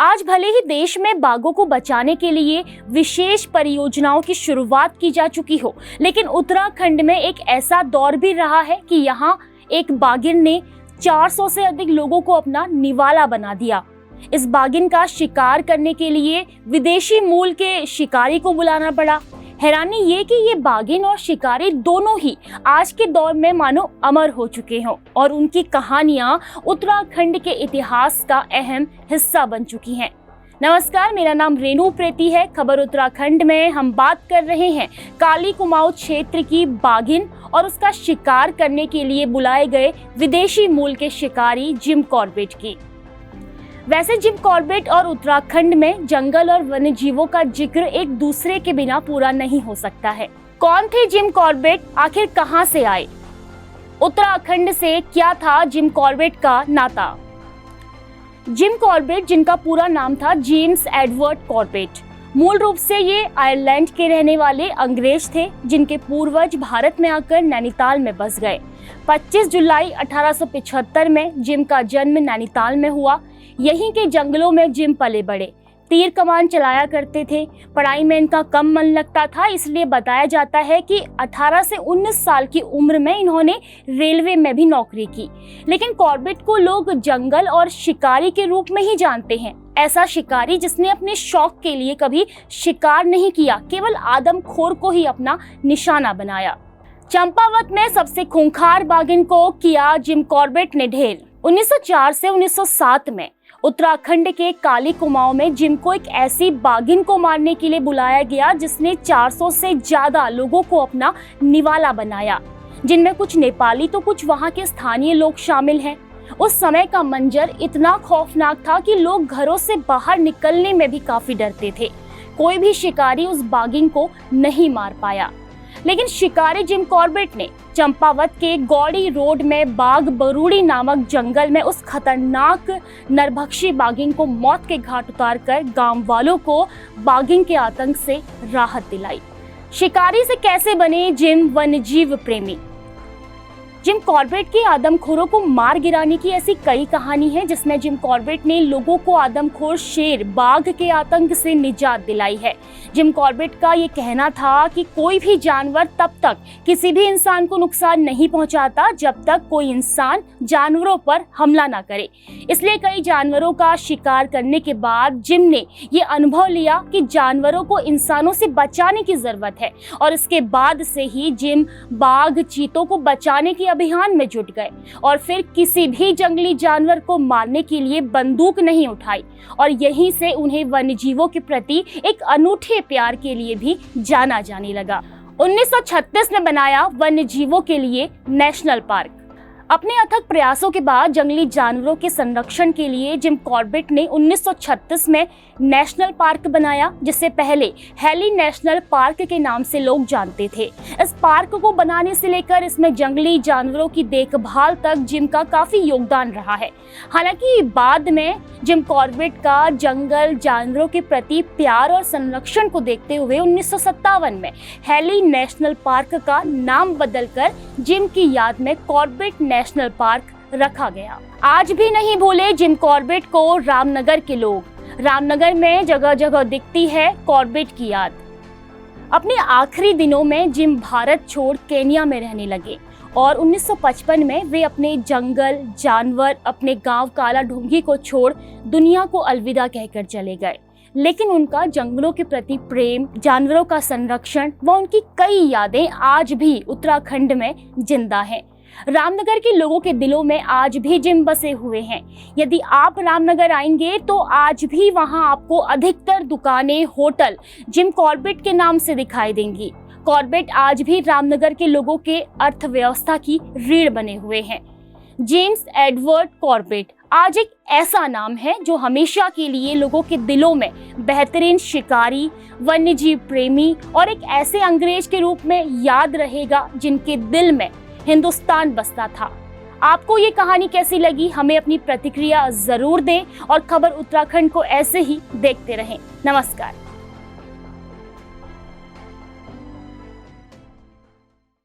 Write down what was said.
आज भले ही देश में बाघों को बचाने के लिए विशेष परियोजनाओं की शुरुआत की जा चुकी हो, लेकिन उत्तराखंड में एक ऐसा दौर भी रहा है कि यहाँ एक बाघिन ने 400 से अधिक लोगों को अपना निवाला बना दिया। इस बाघिन का शिकार करने के लिए विदेशी मूल के शिकारी को बुलाना पड़ा। हैरानी ये कि ये बाघिन और शिकारी दोनों ही आज के दौर में मानो अमर हो चुके हों और उनकी कहानियां उत्तराखंड के इतिहास का अहम हिस्सा बन चुकी हैं। नमस्कार, मेरा नाम रेणु प्रेती है। खबर उत्तराखंड में हम बात कर रहे हैं काली कुमाऊं क्षेत्र की बाघिन और उसका शिकार करने के लिए बुलाए गए विदेशी मूल के शिकारी जिम कॉर्बेट की। वैसे जिम कॉर्बेट और उत्तराखंड में जंगल और वन्य जीवों का जिक्र एक दूसरे के बिना पूरा नहीं हो सकता है। कौन थे जिम कॉर्बेट, आखिर कहां से आए, उत्तराखंड से क्या था जिम कॉर्बेट का नाता? जिम कॉर्बेट, जिनका पूरा नाम था जेम्स एडवर्ड कॉर्बेट, मूल रूप से ये आयरलैंड के रहने वाले अंग्रेज थे जिनके पूर्वज भारत में आकर नैनीताल में बस गए। 25 जुलाई 1875 में जिम का जन्म नैनीताल में हुआ। यहीं के जंगलों में जिम पले बड़े, तीर कमान चलाया करते थे। पढ़ाई में इनका कम मन लगता था, इसलिए बताया जाता है कि 18 से 19 साल की उम्र में इन्होंने रेलवे में भी नौकरी की। लेकिन कॉर्बेट को लोग जंगल और शिकारी के रूप में ही जानते हैं। ऐसा शिकारी जिसने अपने शौक के लिए कभी शिकार नहीं किया, केवल आदमखोर को ही अपना निशाना बनाया। चंपावत में सबसे खूंखार बाघिन को किया जिम कॉर्बेट ने ढेर। 1904 से 1907 में उत्तराखंड के काली कुमाऊं में जिम को एक ऐसी बाघिन को मारने के लिए बुलाया गया जिसने 400 से ज्यादा लोगों को अपना निवाला बनाया, जिनमें कुछ नेपाली तो कुछ वहां के स्थानीय लोग शामिल हैं। उस समय का मंजर इतना खौफनाक था कि लोग घरों से बाहर निकलने में भी काफी डरते थे। कोई भी शिकारी उस बाघिन को नहीं मार पाया, लेकिन शिकारी जिम कॉर्बेट ने चंपावत के गौड़ी रोड में बाघ बरूड़ी नामक जंगल में उस खतरनाक नरभक्षी बाघिन को मौत के घाट उतारकर गांव वालों को बाघिन के आतंक से राहत दिलाई। शिकारी से कैसे बने जिम वन्यजीव प्रेमी? जिम कॉर्बेट की आदमखोरों को मार गिराने की ऐसी कई कहानी है जिसमें जिम कॉर्बेट ने लोगों को आदमखोर शेर, बाघ के आतंक से निजात दिलाई है। जिम कॉर्बेट का ये कहना था कि कोई भी जानवर तब तक किसी भी इंसान को नुकसान नहीं पहुंचाता जब तक कोई इंसान जानवरों पर हमला ना करे। इसलिए कई जानवरों का शिकार करने के बाद जिम ने ये अनुभव लिया कि जानवरों को इंसानों से बचाने की जरूरत है और इसके बाद से ही जिम बाघ, चीतों को बचाने की अभियान में जुट गए और फिर किसी भी जंगली जानवर को मारने के लिए बंदूक नहीं उठाई और यहीं से उन्हें वन्यजीवों के प्रति एक अनूठे प्यार के लिए भी जाना जाने लगा। 1936 में बनाया वन्यजीवों के लिए नेशनल पार्क। अपने अथक प्रयासों के बाद जंगली जानवरों के संरक्षण के लिए जिम कॉर्बेट ने 1936 में नेशनल पार्क बनाया, जिसे पहले हेली नेशनल पार्क के नाम से लोग जानते थे। इस पार्क को बनाने से लेकर इसमें जंगली जानवरों की देखभाल तक जिम का काफी योगदान रहा है। हालांकि बाद में जिम कॉर्बेट का जंगल जानवरों के प्रति प्यार और संरक्षण को देखते हुए 1957 में हेली नेशनल पार्क का नाम बदलकर जिम की याद में कॉर्बेट नेशनल पार्क रखा गया। आज भी नहीं भूले जिम कॉर्बेट को रामनगर के लोग। रामनगर में जगह जगह दिखती है कॉर्बेट की याद। अपने आखिरी दिनों में जिम भारत छोड़ केन्या में रहने लगे और 1955 में वे अपने जंगल, जानवर, अपने गांव काला ढूंगी को छोड़ दुनिया को अलविदा कहकर चले गए। लेकिन उनका जंगलों के प्रति प्रेम, जानवरों का संरक्षण व उनकी कई यादें आज भी उत्तराखंड में जिंदा हैं। रामनगर के लोगों के दिलों में आज भी जिम बसे हुए हैं। यदि आप रामनगर आएंगे तो आज भी वहां आपको अधिकतर दुकानें, होटल जिम कॉर्बेट के नाम से दिखाई देंगी। कॉर्बेट आज भी रामनगर के लोगों के अर्थव्यवस्था की रीढ़ बने हुए हैं। जेम्स एडवर्ड कॉर्बेट आज एक ऐसा नाम है जो हमेशा के लिए लोगों के दिलों में बेहतरीन शिकारी, वन्यजीव प्रेमी और एक ऐसे अंग्रेज के रूप में याद रहेगा जिनके दिल में हिंदुस्तान बसता था। आपको ये कहानी कैसी लगी? हमें अपनी प्रतिक्रिया जरूर दें और खबर उत्तराखंड को ऐसे ही देखते रहें। नमस्कार।